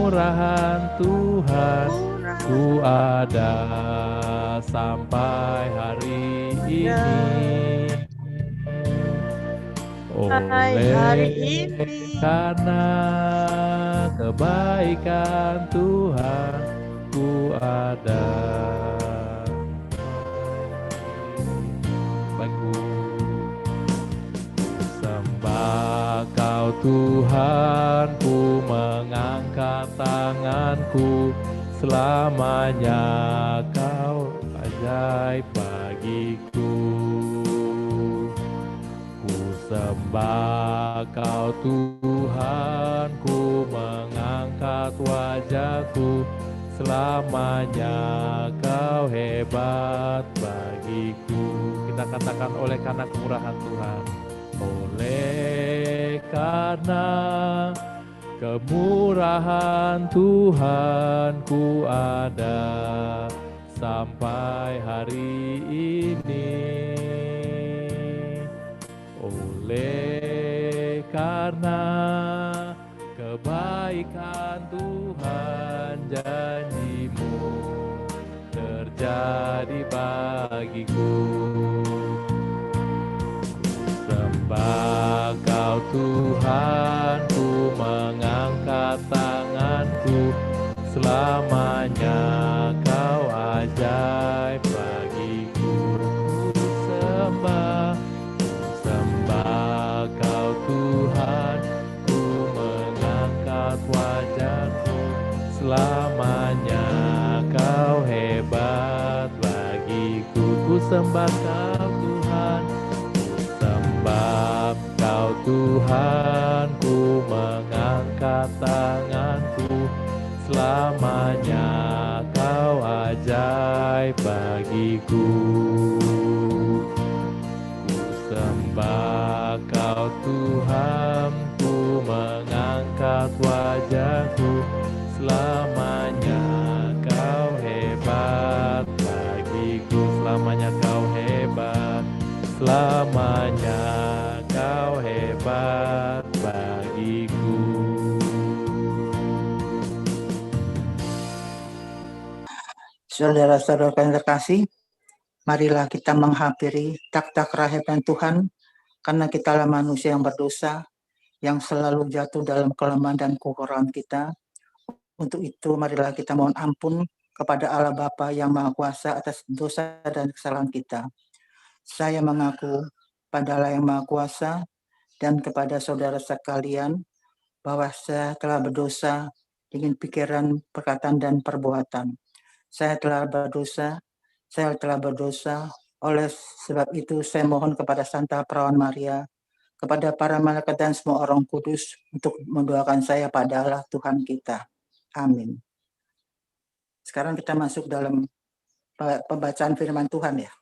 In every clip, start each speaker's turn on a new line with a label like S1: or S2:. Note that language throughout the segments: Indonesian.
S1: kemurahan Tuhan ku ada sampai hari ini.
S2: hari
S1: Oleh
S2: ini.
S1: karena kebaikan Tuhan ku ada. Baikku, sembah Kau Tuhan, ku mengangkat tanganku, selamanya Kau ajaib bagiku. Ku sembah Kau Tuhan, ku mengangkat wajahku, selamanya Kau hebat bagiku. Kita katakan oleh karena kemurahan Tuhan. Oleh karena kemurahan Tuhan ku ada sampai hari ini. Oleh karena kebaikan Tuhan, janji-Mu terjadi bagiku. Sembah Kau Tuhan, ku mengangkat tanganku, selamanya Kau ajaib bagiku. Sembah Kau Tuhan, ku mengangkat wajahku, selamanya Kau hebat bagiku. Ku sembah Kau Tuhan, sembah Kau Tuhan, ku mengangkat tanganku, selamanya Kau ajaib bagiku. Ku sembah Kau Tuhan, ku mengangkat wajahku, selamanya Kau hebat bagiku. Selamanya Kau hebat, selamanya Kau hebat bagiku.
S3: Saudara-saudara yang terkasih, marilah kita menghampiri tak-tak rahmat Tuhan, karena kitalah manusia yang berdosa, yang selalu jatuh dalam kelemahan dan kekurangan kita. Untuk itu, marilah kita mohon ampun kepada Allah Bapa yang Maha Kuasa atas dosa dan kesalahan kita. Saya mengaku pada Allah yang Maha Kuasa dan kepada saudara sekalian bahwa saya telah berdosa dengan pikiran, perkataan, dan perbuatan. Saya telah berdosa. Oleh sebab itu saya mohon kepada Santa Perawan Maria, kepada para malaikat dan semua orang kudus untuk mendoakan saya pada Allah Tuhan kita. Amin. Sekarang kita masuk dalam pembacaan firman Tuhan ya.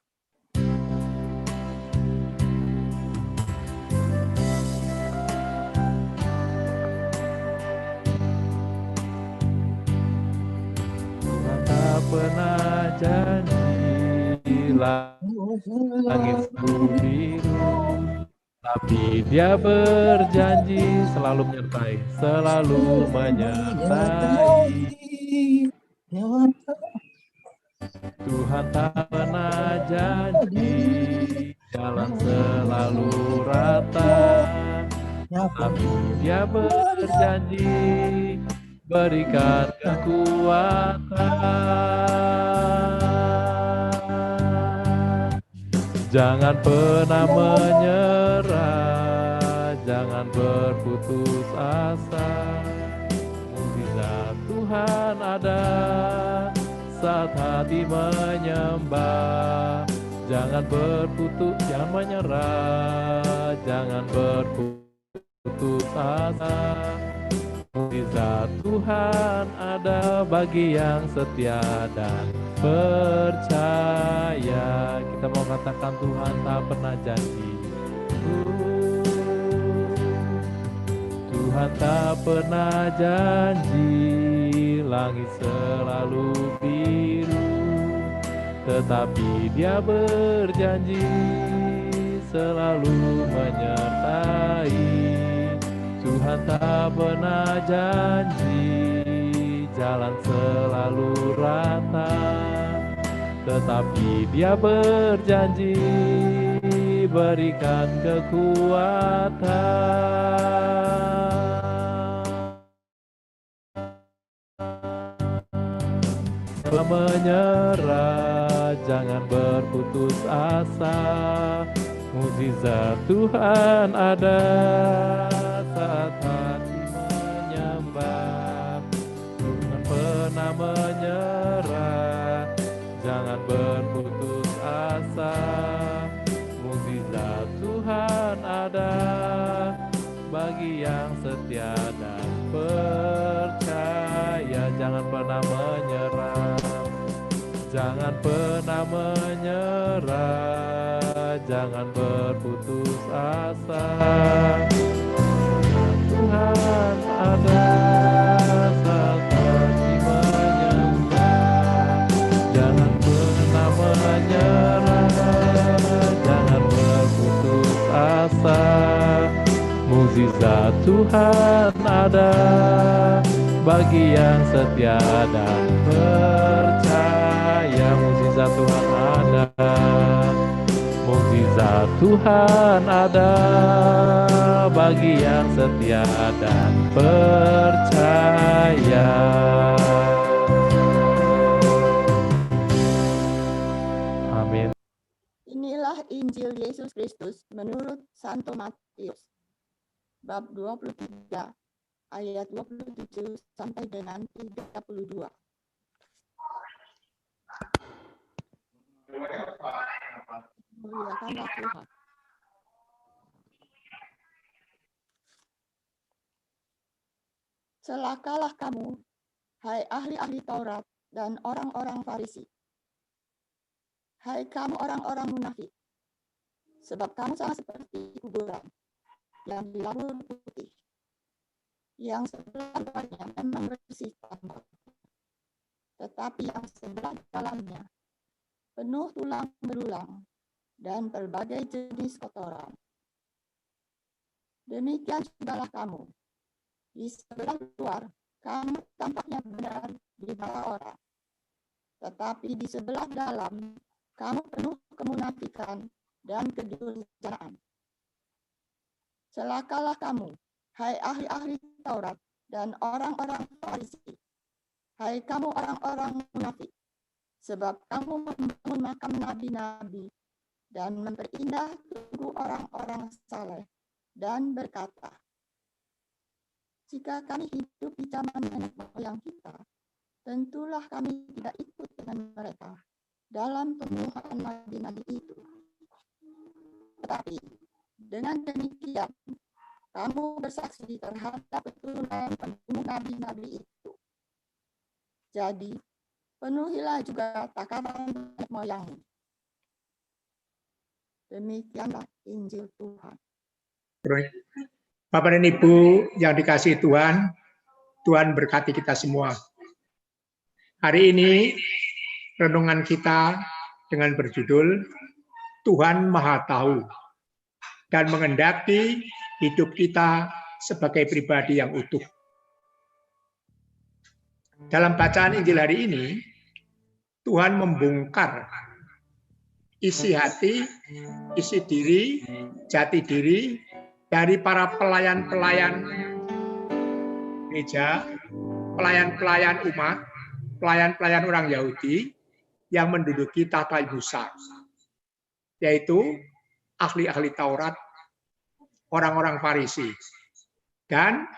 S1: Tak pernah janji langit biru, tapi Dia berjanji selalu menyertai, selalu menyertai. Tuhan tak pernah janji jalan selalu rata, tapi Dia berjanji berikan kekuatan. Jangan pernah menyerah, jangan berputus asa. Mukjizat Tuhan ada saat hati menyembah. Jangan berputus, jangan menyerah, jangan berputus asa. Mukjizat Tuhan ada bagi yang setia dan percaya. Kita mau katakan Tuhan tak pernah janji. Tuhan tak pernah janji langit selalu biru, tetapi Dia berjanji selalu menyertai. Tuhan tak pernah janji jalan selalu rata, tetapi Dia berjanji berikan kekuatan. Menyerah, jangan berputus asa. Mukjizat Tuhan ada saat hati menyembah. Jangan pernah menyerah, jangan berputus asa. Mukjizat Tuhan ada bagi yang setia dan percaya. Jangan pernah menyerah, jangan pernah menyerah, jangan berputus asa. Tuhan ada saat hati menyembah. Jangan pernah menyerah, jangan berputus asa. Mukjizat Tuhan ada bagi yang setia dan percaya. Mukjizat Tuhan ada, mukjizat Tuhan ada bagi yang setia dan percaya. Amin.
S2: Inilah Injil Yesus Kristus menurut Santo Matius, bab 23, ayat 27 sampai dengan 32. Muliakanlah Tuhan. Celakalah kamu, hai ahli-ahli Taurat dan orang-orang Farisi. Hai kamu orang-orang munafik, sebab kamu sama seperti kuburan yang dilabur putih, yang sebelah luarnya memang bersih tambah, tetapi yang sebelah dalamnya penuh tulang belulang dan berbagai jenis kotoran. Demikian jugalah kamu. Di sebelah luar kamu tampaknya benar di mata orang, tetapi di sebelah dalam kamu penuh kemunafikan dan kedurjanaan. Celakalah kamu, hai ahli-ahli Taurat dan orang-orang Farisi, hai kamu orang-orang munafik, sebab kamu membangun makam nabi-nabi dan memperindah tugu orang-orang saleh dan berkata, jika kami hidup di zaman nenek moyang kita, tentulah kami tidak ikut dengan mereka dalam pembunuhan nabi-nabi itu. Tetapi dengan demikian, kamu bersaksi terhadap keturunan pembunuh nabi-nabi itu. Jadi, penuhilah juga takaran nenek moyangmu. Demikianlah Injil Tuhan.
S4: Bapak dan Ibu yang dikasihi Tuhan, Tuhan berkati kita semua. Hari ini renungan kita dengan berjudul Tuhan Maha Tahu dan menghendaki hidup kita sebagai pribadi yang utuh. Dalam bacaan Injil hari ini, Tuhan membongkar isi hati, isi diri, jati diri dari para pelayan-pelayan gereja, pelayan-pelayan umat, pelayan-pelayan orang Yahudi yang menduduki tahta Musa, yaitu ahli-ahli Taurat, orang-orang Farisi, dan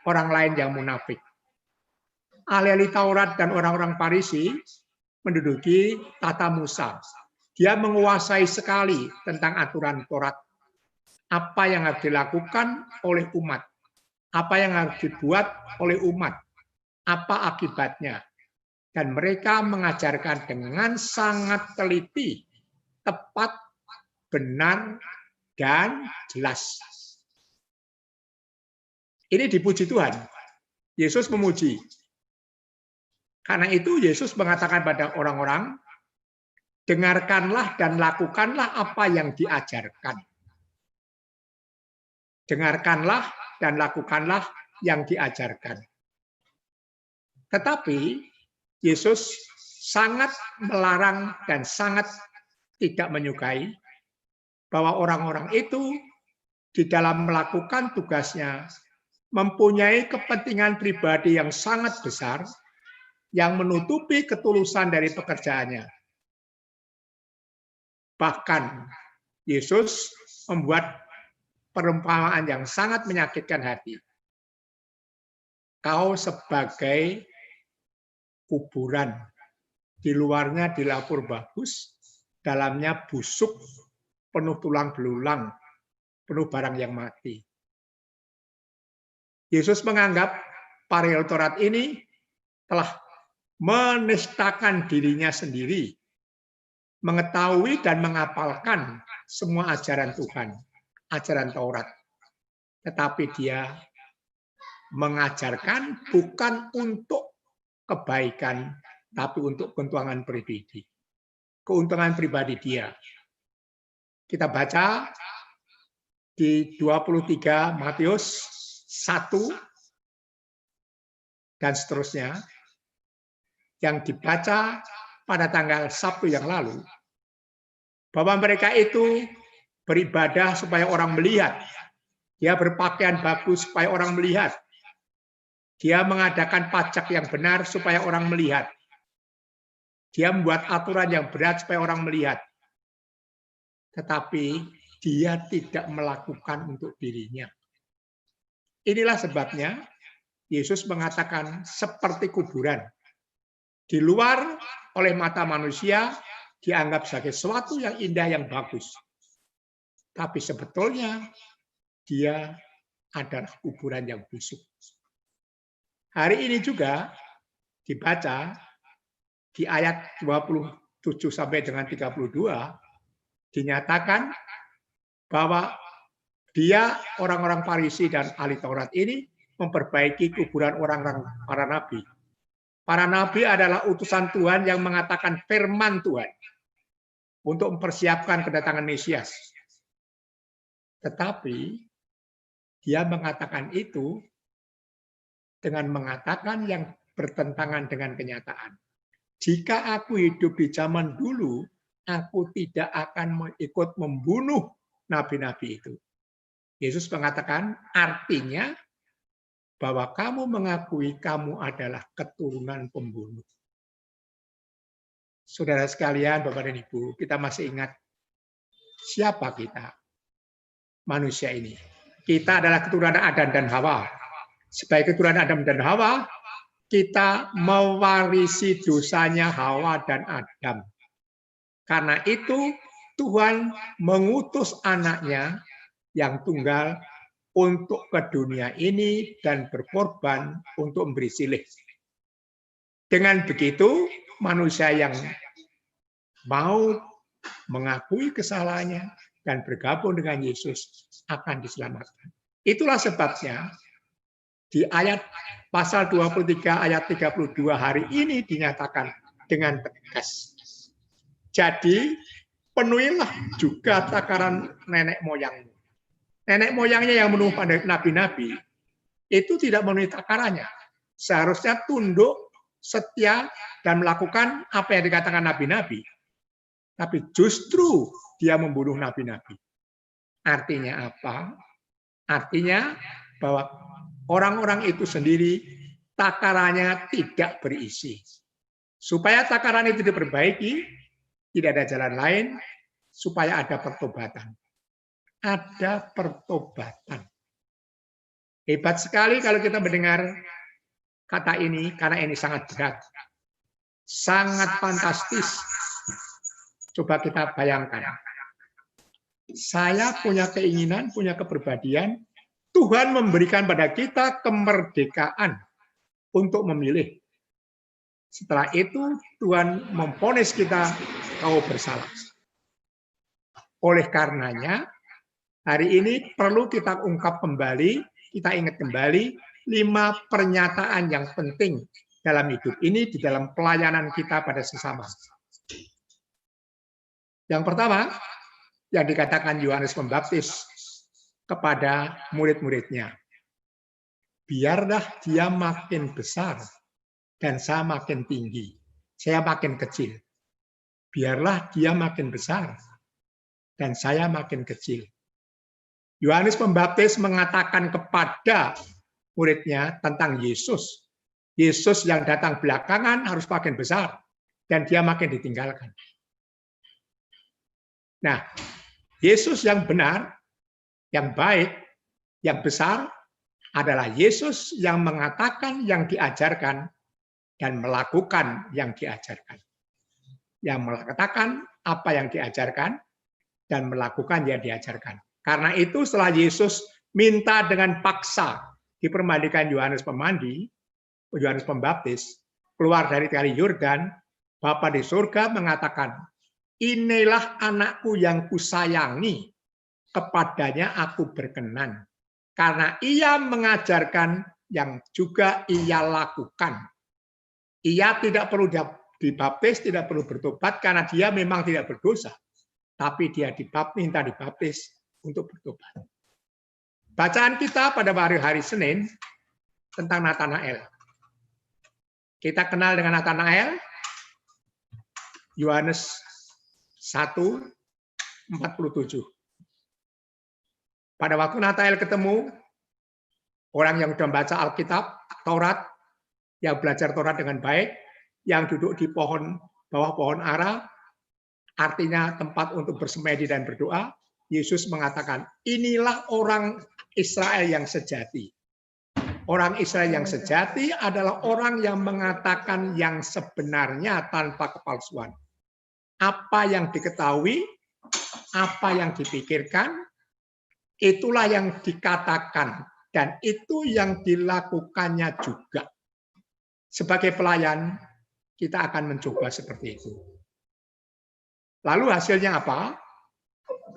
S4: orang lain yang munafik. Ahli-ahli Taurat dan orang-orang Farisi menduduki tahta Musa. Dia menguasai sekali tentang aturan Taurat. Apa yang harus dilakukan oleh umat, apa yang harus dibuat oleh umat, apa akibatnya. Dan mereka mengajarkan dengan sangat teliti, tepat, benar, dan jelas. Ini dipuji Tuhan. Yesus memuji. Karena itu Yesus mengatakan pada orang-orang, dengarkanlah dan lakukanlah apa yang diajarkan. Dengarkanlah dan lakukanlah yang diajarkan. Tetapi Yesus sangat melarang dan sangat tidak menyukai bahwa orang-orang itu di dalam melakukan tugasnya mempunyai kepentingan pribadi yang sangat besar yang menutupi ketulusan dari pekerjaannya. Bahkan Yesus membuat perumpamaan yang sangat menyakitkan hati. Kau sebagai kuburan, di luarnya dilapur bagus, dalamnya busuk, penuh tulang belulang, penuh barang yang mati. Yesus menganggap Paril Taurat ini telah menistakan dirinya sendiri, mengetahui dan menghafalkan semua ajaran Tuhan, ajaran Taurat. Tetapi dia mengajarkan bukan untuk kebaikan, tapi untuk keuntungan pribadi. Keuntungan pribadi dia. Kita baca di 23 Matius 1 dan seterusnya, yang dibaca pada tanggal Sabtu yang lalu, bahwa mereka itu beribadah supaya orang melihat. Dia berpakaian bagus supaya orang melihat. Dia mengadakan pajak yang benar supaya orang melihat. Dia membuat aturan yang berat supaya orang melihat. Tetapi dia tidak melakukan untuk dirinya. Inilah sebabnya Yesus mengatakan seperti kuburan. Di luar oleh mata manusia dianggap sebagai sesuatu yang indah, yang bagus. Tapi sebetulnya dia adalah kuburan yang busuk. Hari ini juga dibaca di ayat 27 sampai dengan 32 dinyatakan bahwa dia, orang-orang Farisi dan ahli Taurat ini memperbaiki kuburan orang-orang para nabi. Para nabi adalah utusan Tuhan yang mengatakan firman Tuhan untuk mempersiapkan kedatangan Mesias. Tetapi dia mengatakan itu dengan mengatakan yang bertentangan dengan kenyataan. Jika aku hidup di zaman dulu, aku tidak akan ikut membunuh nabi-nabi itu. Yesus mengatakan artinya bahwa kamu mengakui kamu adalah keturunan pembunuh. Saudara sekalian, Bapak dan Ibu, kita masih ingat siapa kita? Manusia ini. Kita adalah keturunan Adam dan Hawa. Sebagai keturunan Adam dan Hawa, kita mewarisi dosanya Hawa dan Adam. Karena itu Tuhan mengutus anaknya yang tunggal untuk ke dunia ini dan berkorban untuk memberi silih. Dengan begitu, manusia yang mau mengakui kesalahannya dan bergabung dengan Yesus akan diselamatkan. Itulah sebabnya di ayat pasal 23 ayat 32 hari ini dinyatakan dengan tegas. Jadi penuhilah juga takaran nenek moyangmu. Nenek moyangnya yang menuduh pada nabi-nabi itu tidak memenuhi takarannya. Seharusnya tunduk, setia, dan melakukan apa yang dikatakan nabi-nabi. Tapi justru dia membunuh nabi-nabi. Artinya apa? Artinya bahwa orang-orang itu sendiri takarannya tidak berisi. Supaya takaran itu diperbaiki, tidak ada jalan lain supaya ada pertobatan. Ada pertobatan. Hebat sekali kalau kita mendengar kata ini, karena ini sangat berat. Sangat fantastis. Coba kita bayangkan. Saya punya keinginan, punya kepribadian, Tuhan memberikan pada kita kemerdekaan untuk memilih. Setelah itu Tuhan memvonis kita, kau bersalah. Oleh karenanya, hari ini perlu kita ungkap kembali, kita ingat kembali 5 pernyataan yang penting dalam hidup ini, di dalam pelayanan kita pada sesama. Yang pertama, yang dikatakan Yohanes Pembaptis kepada murid-muridnya. Biarlah dia makin besar dan saya makin tinggi. Saya makin kecil. Biarlah dia makin besar dan saya makin kecil. Yohanes Pembaptis mengatakan kepada muridnya tentang Yesus. Yesus yang datang belakangan harus makin besar dan dia makin ditinggalkan. Nah, Yesus yang benar, yang baik, yang besar adalah Yesus yang mengatakan yang diajarkan dan melakukan yang diajarkan. Yang mengatakan apa yang diajarkan dan melakukan yang diajarkan. Karena itu setelah Yesus minta dengan paksa dipermandikan Yohanes Pembaptis, keluar dari kali Yordan, Bapa di surga mengatakan, inilah anakku yang kusayangi, kepadanya aku berkenan. Karena ia mengajarkan yang juga ia lakukan. Ia tidak perlu dibaptis, tidak perlu bertobat, karena dia memang tidak berdosa. Tapi dia minta dibaptis untuk bertobat. Bacaan kita pada hari Senin tentang Natanael. Kita kenal dengan Natanael, Yohanes 1:47. Pada waktu Natanael ketemu orang yang sudah membaca Alkitab, Taurat, yang belajar Taurat dengan baik, yang duduk di bawah pohon ara, artinya tempat untuk bersemedi dan berdoa, Yesus mengatakan, inilah orang Israel yang sejati. Orang Israel yang sejati adalah orang yang mengatakan yang sebenarnya tanpa kepalsuan. Apa yang diketahui, apa yang dipikirkan, itulah yang dikatakan, dan itu yang dilakukannya juga. Sebagai pelayan, kita akan mencoba seperti itu. Lalu hasilnya apa?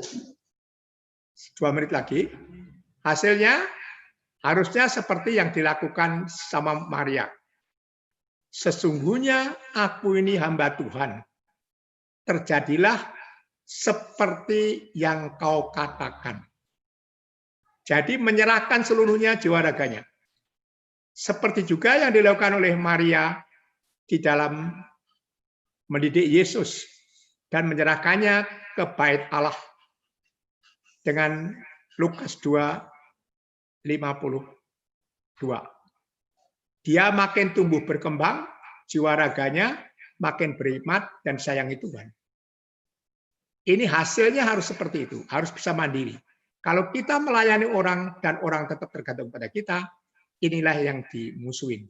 S4: 2 menit lagi. Hasilnya harusnya seperti yang dilakukan sama Maria. Sesungguhnya aku ini hamba Tuhan. Terjadilah seperti yang kau katakan. Jadi menyerahkan seluruhnya jiwa raganya. Seperti juga yang dilakukan oleh Maria di dalam mendidik Yesus dan menyerahkannya ke bait Allah dengan Lukas 2:52. Dia makin tumbuh berkembang, jiwa raganya makin berhikmat dan sayangi Tuhan. Ini hasilnya harus seperti itu, harus bisa mandiri. Kalau kita melayani orang dan orang tetap tergantung pada kita, inilah yang dimusuhin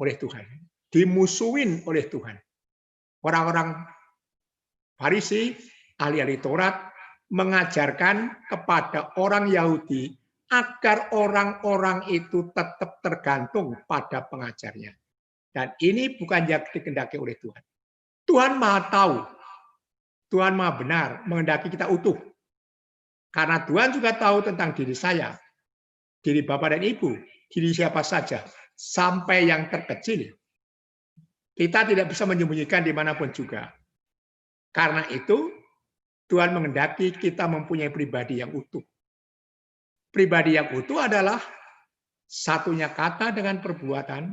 S4: oleh Tuhan. Dimusuhin oleh Tuhan. Orang-orang Farisi, ahli-ahli Taurat, mengajarkan kepada orang Yahudi agar orang-orang itu tetap tergantung pada pengajarnya. Dan ini bukan yang dikehendaki oleh Tuhan. Tuhan Maha tahu, Tuhan Maha benar, menghendaki kita utuh. Karena Tuhan juga tahu tentang diri saya, diri Bapak dan Ibu, diri siapa saja, sampai yang terkecil. Kita tidak bisa menyembunyikan dimanapun juga. Karena itu, Tuhan menghendaki kita mempunyai pribadi yang utuh. Pribadi yang utuh adalah satunya kata dengan perbuatan,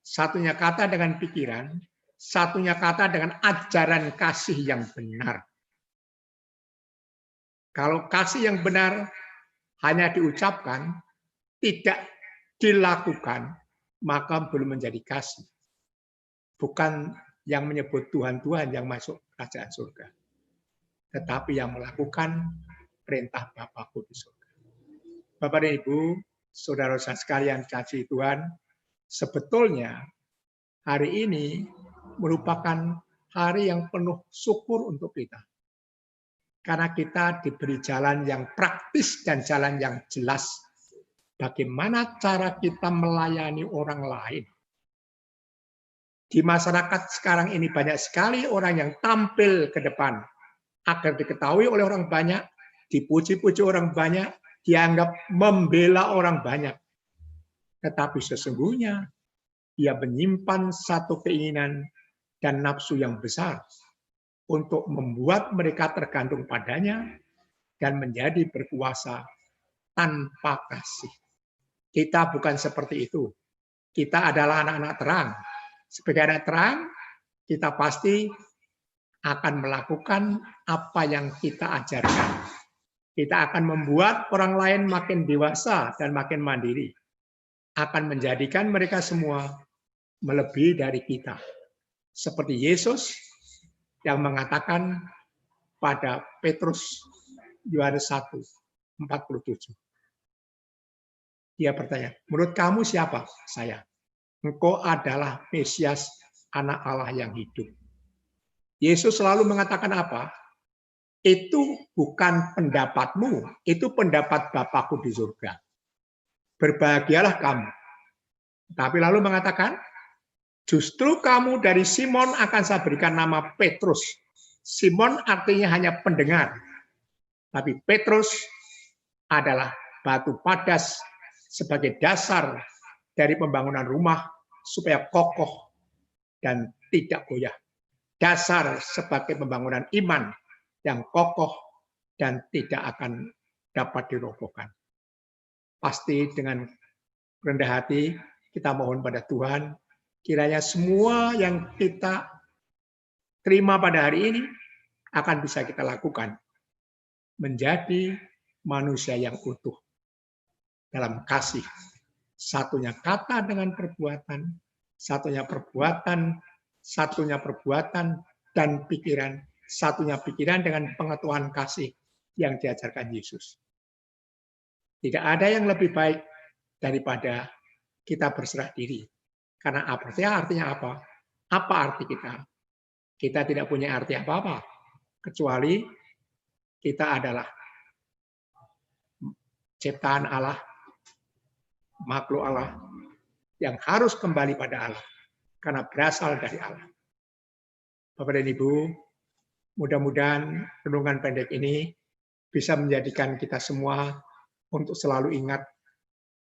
S4: satunya kata dengan pikiran, satunya kata dengan ajaran kasih yang benar. Kalau kasih yang benar hanya diucapkan, tidak dilakukan, maka belum menjadi kasih. Bukan yang menyebut Tuhan-Tuhan yang masuk kerajaan surga, tetapi yang melakukan perintah Bapakku di surga. Bapak dan Ibu, saudara-saudara sekalian kasih Tuhan, sebetulnya hari ini merupakan hari yang penuh syukur untuk kita. Karena kita diberi jalan yang praktis dan jalan yang jelas. Bagaimana cara kita melayani orang lain. Di masyarakat sekarang ini banyak sekali orang yang tampil ke depan agar diketahui oleh orang banyak, dipuji-puji orang banyak, dianggap membela orang banyak. Tetapi sesungguhnya dia menyimpan satu keinginan dan nafsu yang besar untuk membuat mereka tergantung padanya dan menjadi berkuasa tanpa kasih. Kita bukan seperti itu. Kita adalah anak-anak terang. Sebagai anak terang, kita pasti akan melakukan apa yang kita ajarkan. Kita akan membuat orang lain makin dewasa dan makin mandiri. Akan menjadikan mereka semua melebihi dari kita. Seperti Yesus yang mengatakan pada Petrus Yohanes 1:47. Dia bertanya, menurut kamu siapa? Saya. Engkau adalah Mesias, anak Allah yang hidup. Yesus selalu mengatakan apa? Itu bukan pendapatmu, itu pendapat Bapakku di surga. Berbahagialah kamu. Tapi lalu mengatakan, justru kamu dari Simon akan saya berikan nama Petrus. Simon artinya hanya pendengar. Tapi Petrus adalah batu padas sebagai dasar dari pembangunan rumah supaya kokoh dan tidak goyah. Dasar sebagai pembangunan iman yang kokoh dan tidak akan dapat dirobohkan. Pasti dengan rendah hati kita mohon pada Tuhan, kiranya semua yang kita terima pada hari ini akan bisa kita lakukan. Menjadi manusia yang utuh dalam kasih. Satunya kata dengan perbuatan, satunya perbuatan, dan pikiran, satunya pikiran dengan pengetahuan kasih yang diajarkan Yesus. Tidak ada yang lebih baik daripada kita berserah diri. Karena artinya apa? Apa arti kita? Kita tidak punya arti apa-apa, kecuali kita adalah ciptaan Allah, makhluk Allah, yang harus kembali pada Allah, karena berasal dari Allah. Bapak dan Ibu, mudah-mudahan renungan pendek ini bisa menjadikan kita semua untuk selalu ingat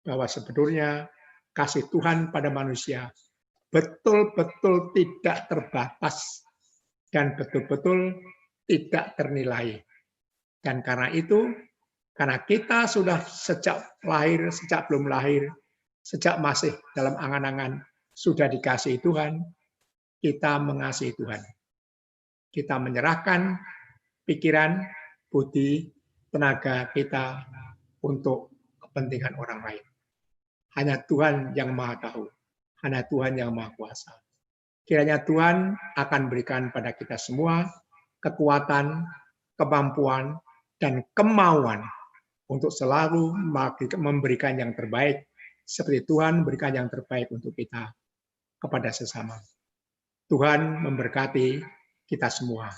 S4: bahwa sebetulnya kasih Tuhan pada manusia betul-betul tidak terbatas dan betul-betul tidak ternilai. Dan karena itu, karena kita sudah sejak lahir, sejak belum lahir, sejak masih dalam angan-angan sudah dikasihi Tuhan, kita mengasihi Tuhan. Kita menyerahkan pikiran, budi, tenaga kita untuk kepentingan orang lain. Hanya Tuhan yang Maha Tahu, hanya Tuhan yang Maha Kuasa. Kiranya Tuhan akan berikan pada kita semua kekuatan, kemampuan, dan kemauan untuk selalu memberikan yang terbaik, seperti Tuhan memberikan yang terbaik untuk kita kepada sesama. Tuhan memberkati kita semua.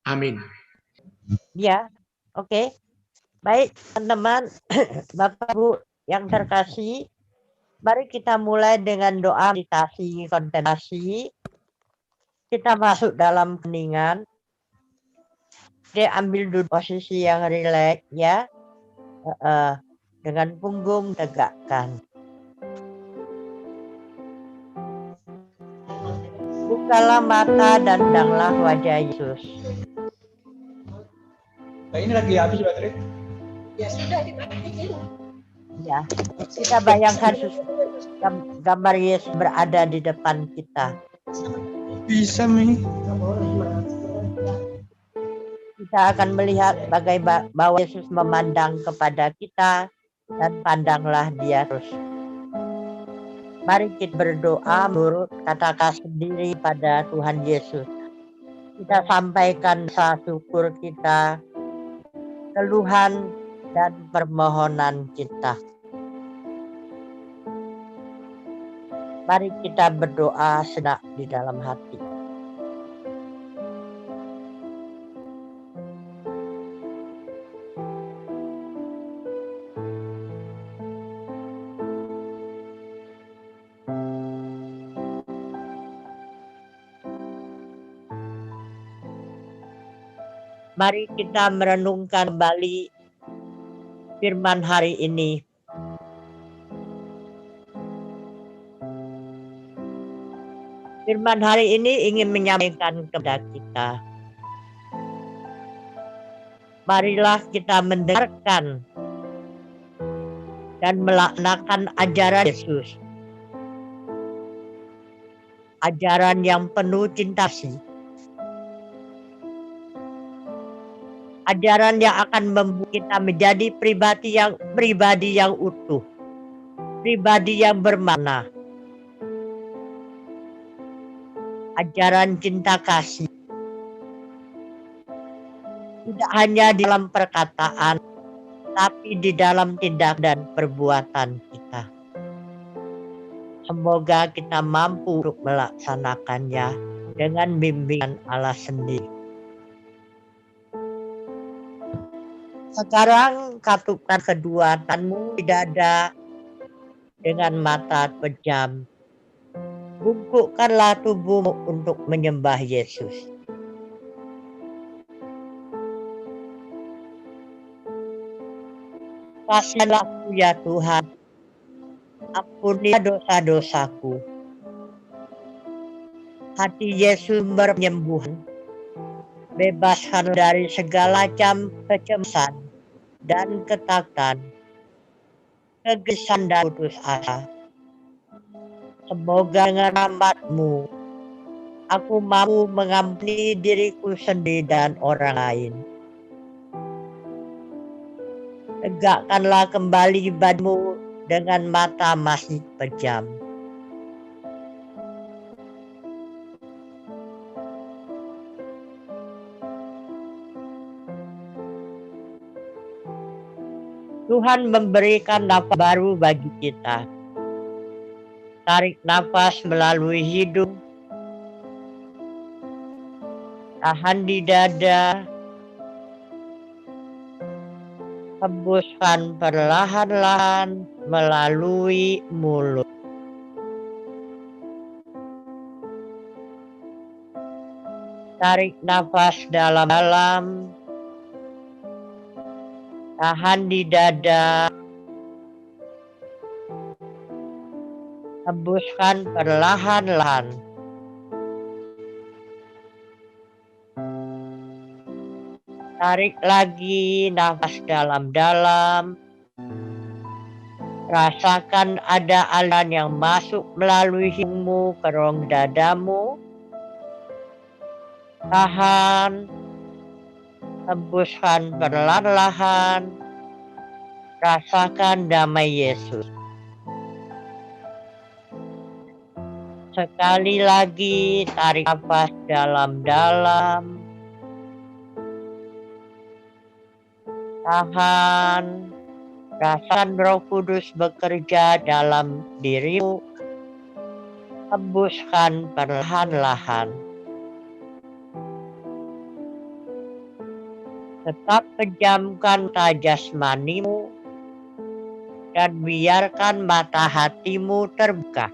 S4: Amin.
S5: Ya, oke. Baik, teman-teman, Bapak Ibu yang terkasih, mari kita mulai dengan doa meditasi kontemplasi. Kita masuk dalam keningan. Dia ambil duduk posisi yang rileks ya, dengan punggung tegakkan. Bukalah mata dan pandanglah wajah Yesus.
S6: Nah, ini lagi habis baterai?
S2: Ya sudah dimatiin.
S5: Ya, kita bayangkan gambar Yesus berada di depan kita.
S6: Bisa, Mi.
S5: Kita akan melihat bahwa Yesus memandang kepada kita dan pandanglah Dia terus. Mari kita berdoa menurut kata-kata sendiri pada Tuhan Yesus. Kita sampaikan rasa syukur kita, keluhan dan permohonan kita. Mari kita berdoa sejenak di dalam hati. Mari kita merenungkan kembali firman hari ini. Firman hari ini ingin menyampaikan kepada kita. Marilah kita mendengarkan dan melaksanakan ajaran Yesus. ajaran yang penuh cinta kasih, ajaran yang akan membuat kita menjadi pribadi yang utuh, pribadi yang bermakna, ajaran cinta kasih tidak hanya di dalam perkataan, tapi di dalam tindak dan perbuatan kita. Semoga kita mampu untuk melaksanakannya dengan bimbingan Allah sendiri. Sekarang katupkan kedua tanganmu di dada dengan mata pejam. Bungkukkanlah tubuhmu untuk menyembah Yesus. Kasihanlah aku ya Tuhan, ampuni dosa-dosaku. Hati Yesus menyembuhkan, bebaskan dari segala macam kecemasan dan ketakutan, kegelisahan dan putus asa. Semoga dengan rahmat-Mu, aku mampu mengampuni diriku sendiri dan orang lain. Tegakkanlah kembali ibadahmu dengan mata masih pejam. Tuhan memberikan nafas baru bagi kita. Tarik nafas melalui hidung, tahan di dada, hembuskan perlahan-lahan melalui mulut. Tarik nafas dalam-dalam, tahan di dada, hembuskan perlahan-lahan. Tarik lagi nafas dalam-dalam. Rasakan ada aliran yang masuk melalui hidungmu ke rongga dadamu. Tahan, hembuskan perlahan-lahan. Rasakan damai Yesus. Sekali lagi tarik nafas dalam-dalam. Tahan, rasakan Roh Kudus bekerja dalam dirimu. Hembuskan perlahan-lahan. Tetap pejamkan mata jasmanimu dan biarkan mata hatimu terbuka.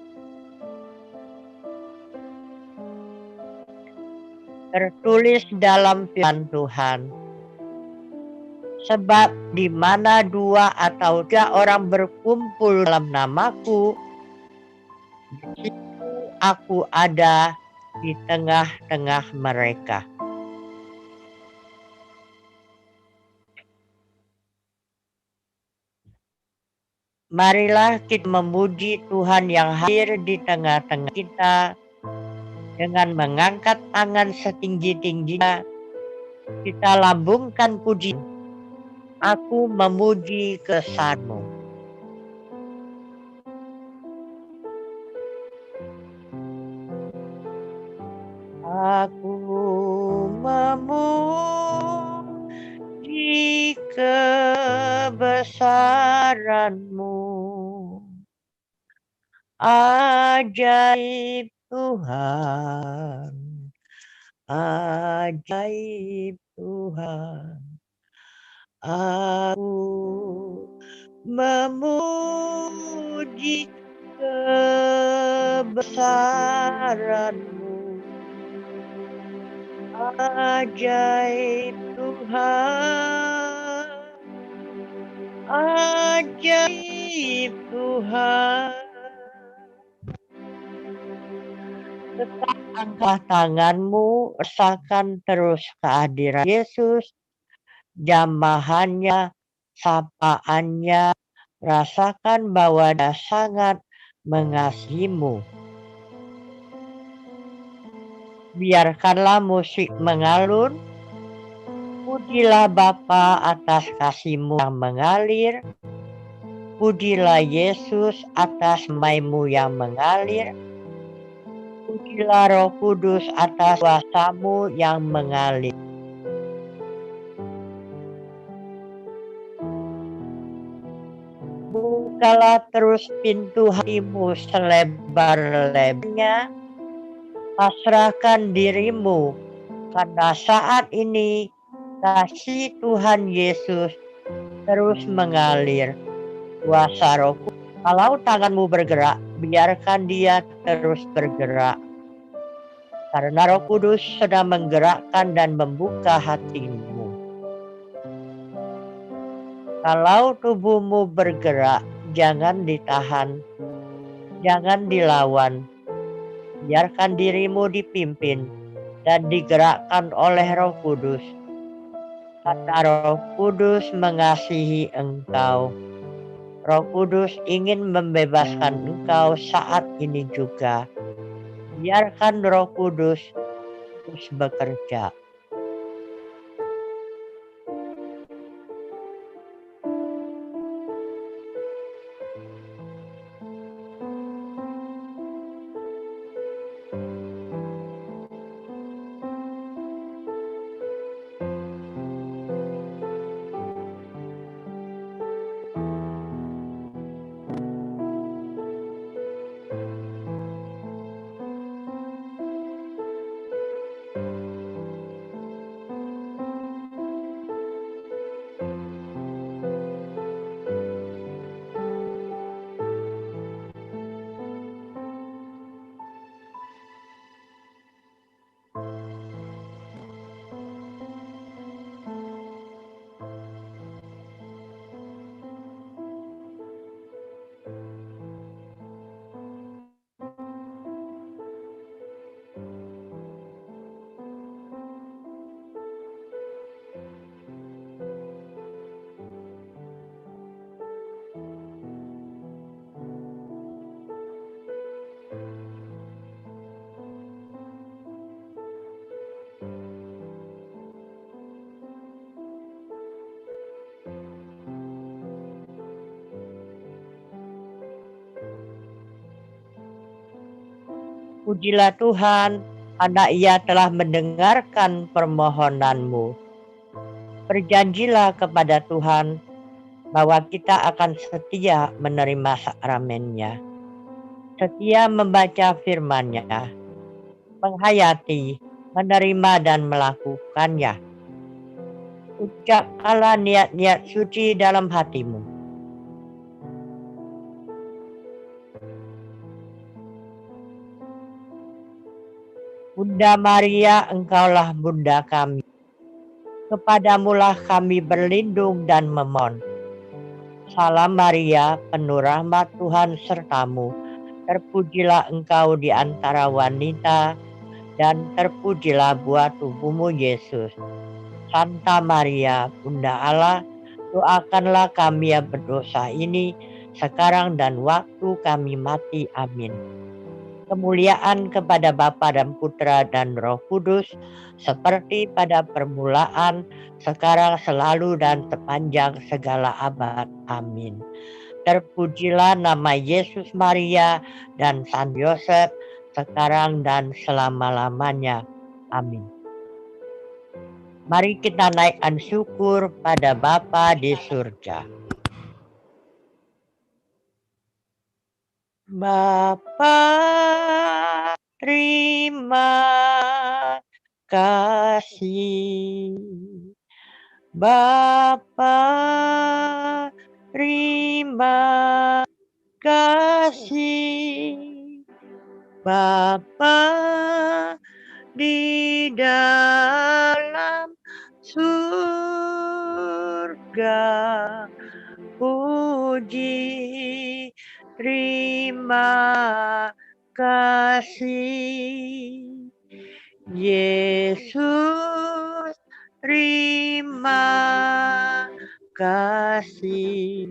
S5: Tertulis dalam firman Tuhan, sebab di mana 2 atau 3 orang berkumpul dalam namaku, di situ aku ada di tengah-tengah mereka. Marilah kita memuji Tuhan yang hadir di tengah-tengah kita dengan mengangkat tangan setinggi-tingginya. Kita lambungkan puji. Aku memuji kesan-Mu. Aku memuji kebesaran-Mu. Ajaib Tuhan, ajaib Tuhan. Aku memuji kebesaran-Mu. Ajaib Tuhan, ajaib Tuhan. Tetap angkat tanganmu, rasakan terus kehadiran Yesus, jamahannya, sapaannya, rasakan bahwa Dia sangat mengasihimu. Biarkanlah musik mengalun. Pujilah Bapa atas kasih-Mu yang mengalir. Pujilah Yesus atas damai-Mu yang mengalir. Pujilah Roh Kudus atas kuasa-Mu yang mengalir. Bukalah terus pintu hatimu selebar-lebarnya. Pasrahkan dirimu, karena saat ini kasih Tuhan Yesus terus mengalir. Kuasa Roh Kudus. Kalau tanganmu bergerak, biarkan dia terus bergerak. Karena Roh Kudus sedang menggerakkan dan membuka hatimu. Kalau tubuhmu bergerak, jangan ditahan, jangan dilawan. Biarkan dirimu dipimpin dan digerakkan oleh Roh Kudus. Karena Roh Kudus mengasihi engkau. Roh Kudus ingin membebaskan engkau saat ini juga. Biarkan Roh Kudus terus bekerja. Pujilah Tuhan, karena Ia telah mendengarkan permohonanmu. Berjanjilah kepada Tuhan bahwa kita akan setia menerima sakramennya, setia membaca firman-Nya, menghayati, menerima dan melakukannya. Ucapkanlah niat-niat suci dalam hatimu. Bunda Maria, Engkaulah Bunda kami. Kepadamulah kami berlindung dan memohon. Salam Maria, penuh rahmat Tuhan sertamu. Terpujilah engkau di antara wanita, dan terpujilah buah tubuhmu Yesus. Santa Maria, Bunda Allah, doakanlah kami yang berdosa ini, sekarang dan waktu kami mati. Amin. Kemuliaan kepada Bapa dan Putra dan Roh Kudus, seperti pada permulaan, sekarang, selalu, dan sepanjang segala abad. Amin. Terpujilah nama Yesus, Maria, dan San Yosef, sekarang dan selama-lamanya. Amin. Mari kita naikkan syukur pada Bapa di surga. Bapa, terima kasih. Bapa, terima kasih. Bapa di dalam surga, puji terima kasih. Yesus, terima kasih.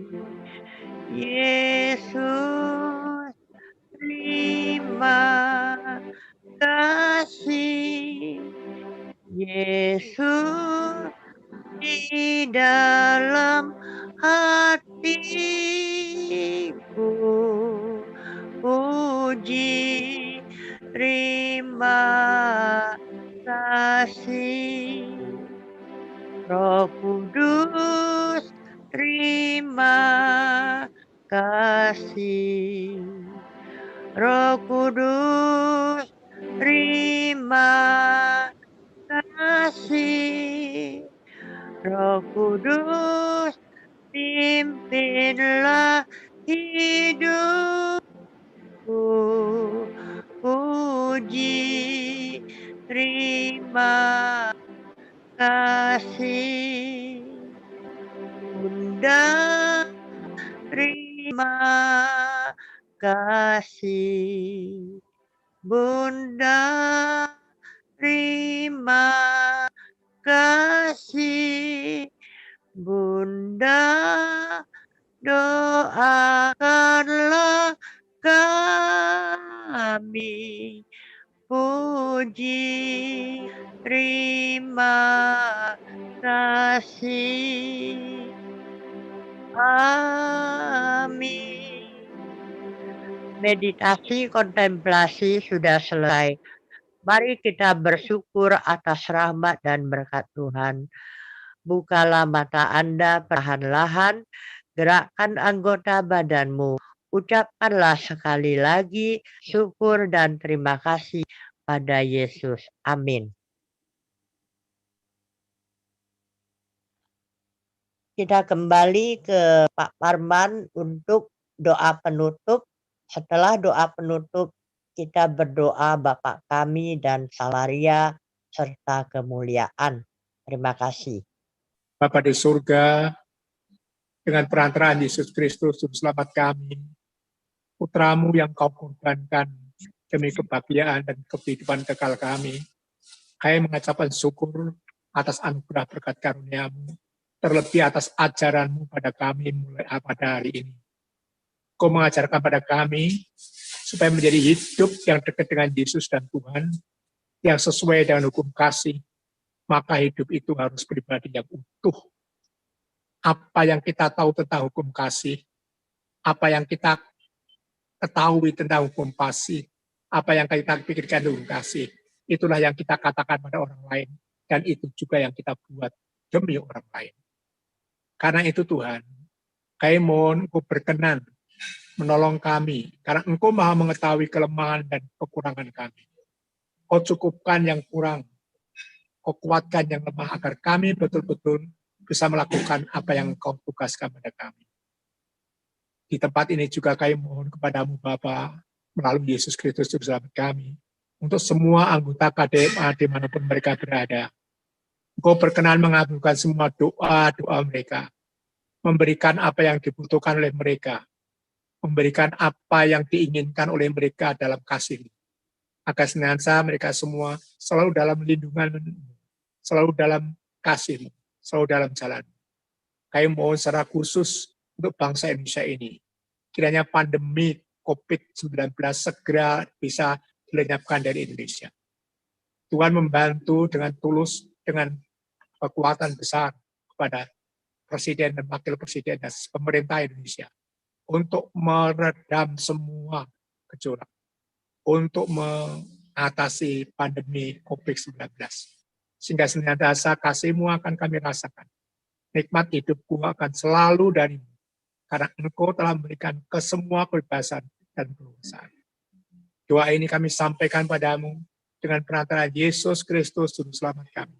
S5: Yesus, terima kasih. terima kasih. Roh Kudus, terima kasih. Roh Kudus, terima kasih. Roh Kudus, pimpinlah hidupku. Puji, terima kasih. Bunda, terima kasih. Bunda, terima kasih. Bunda, doakanlah kami. Puji, terima kasih. Amin. Meditasi kontemplasi sudah selesai. Mari kita bersyukur atas rahmat dan berkat Tuhan. Bukalah mata Anda perlahan-lahan, gerakkan anggota badanmu. Ucapkanlah sekali lagi syukur dan terima kasih pada Yesus. Amin. Kita kembali ke Pak Parman untuk doa penutup. Setelah doa penutup, kita berdoa Bapa kami dan Samaria serta kemuliaan. Terima kasih.
S4: Bapa di surga, dengan perantaraan Yesus Kristus, Juru Selamat kami, Putramu yang kau korbankan demi kebahagiaan dan kehidupan kekal kami, mengucapkan syukur atas anugerah berkat karunia-Mu, terlebih atas ajaran-Mu pada kami mulai pada hari ini. Kau mengajarkan pada kami supaya menjadi hidup yang dekat dengan Yesus dan Tuhan, yang sesuai dengan hukum kasih, maka hidup itu harus pribadi yang utuh. Apa yang kita tahu tentang hukum kasih, apa yang kita ketahui tentang hukum kasih, apa yang kita pikirkan tentang hukum kasih, itulah yang kita katakan pada orang lain, dan itu juga yang kita buat demi orang lain. Karena itu Tuhan, kami mohon Engkau berkenan menolong kami, karena Engkau maha mengetahui kelemahan dan kekurangan kami. Kau cukupkan yang kurang, Kau kuatkan yang lemah, agar kami betul-betul bisa melakukan apa yang Kau tugaskan pada kami. Di tempat ini juga kami mohon kepadamu Bapa, melalui Yesus Kristus Juru Selamat kami, untuk semua anggota KDMA dimanapun mereka berada. Engkau berkenan mengabulkan semua doa-doa mereka, memberikan apa yang dibutuhkan oleh mereka, memberikan apa yang diinginkan oleh mereka dalam kasih, agar senantiasa mereka semua selalu dalam lindungan, selalu dalam kasih, selalu dalam jalan. Kami mohon secara khusus untuk bangsa Indonesia ini, kiranya pandemi COVID-19 segera bisa dilenyapkan dari Indonesia. Tuhan membantu dengan tulus, dengan kekuatan besar kepada Presiden dan Wakil Presiden dan pemerintah Indonesia untuk meredam semua gejolak, untuk mengatasi pandemi COVID-19. Sehingga senantiasa kasih-Mu akan kami rasakan. Nikmat hidupku akan selalu darimu, karena Engkau telah memberikan ke semua kebebasan dan keleluasaan. Doa ini kami sampaikan padamu dengan perantaraan Yesus Kristus, Juru Selamat kami,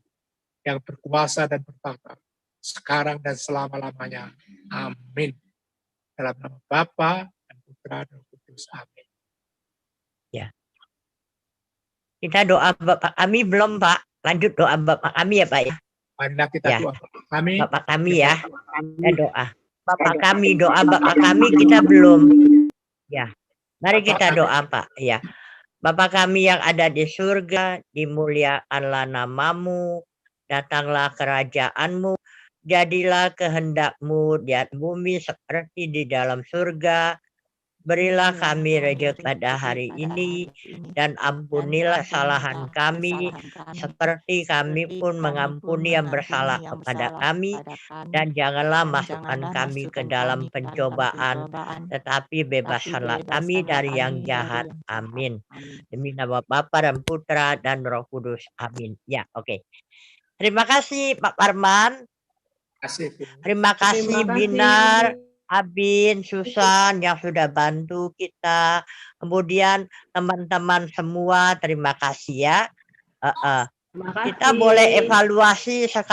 S4: yang berkuasa dan bertahta sekarang dan selama-lamanya. Amin. Dalam nama Bapa dan Putra dan Kudus. Amin.
S5: Ya. Kita doa Bapak kami belum Pak. Lanjut doa Bapak kami ya Pak ya.
S4: Marilah kita
S5: Ya.
S4: doa kami.
S5: Bapak kami ya. Kita doa. Bapak kami, doa Bapak kami kita belum. Ya. Mari kita doa Pak. Ya. Bapa kami yang ada di surga, dimuliakanlah nama-Mu, datanglah kerajaan-Mu, jadilah kehendak-Mu di atas bumi seperti di dalam surga. Berikanlah kami hari ini makanan kami yang secukupnya, dan ampunilah dosa-dosa kami seperti kami mengampuni orang yang mendosa kepada kami. Dan janganlah kami masuk ke dalam percobaan, tetapi bebaskanlah kami dari yang jahat. Berilah kami rezeki pada hari ini, dan ampunilah kesalahan kami, seperti kami pun mengampuni yang bersalah kepada kami. Dan janganlah masukkan kami ke dalam pencobaan, tetapi bebaskanlah kami dari yang jahat. Amin. Demi nama Bapa dan Putra dan Roh Kudus. Amin. Ya, oke. Terima kasih Pak Parman. Terima kasih Binar, Abin, Susan yang sudah bantu kita. Kemudian teman-teman semua terima kasih ya. Kita boleh evaluasi sekarang.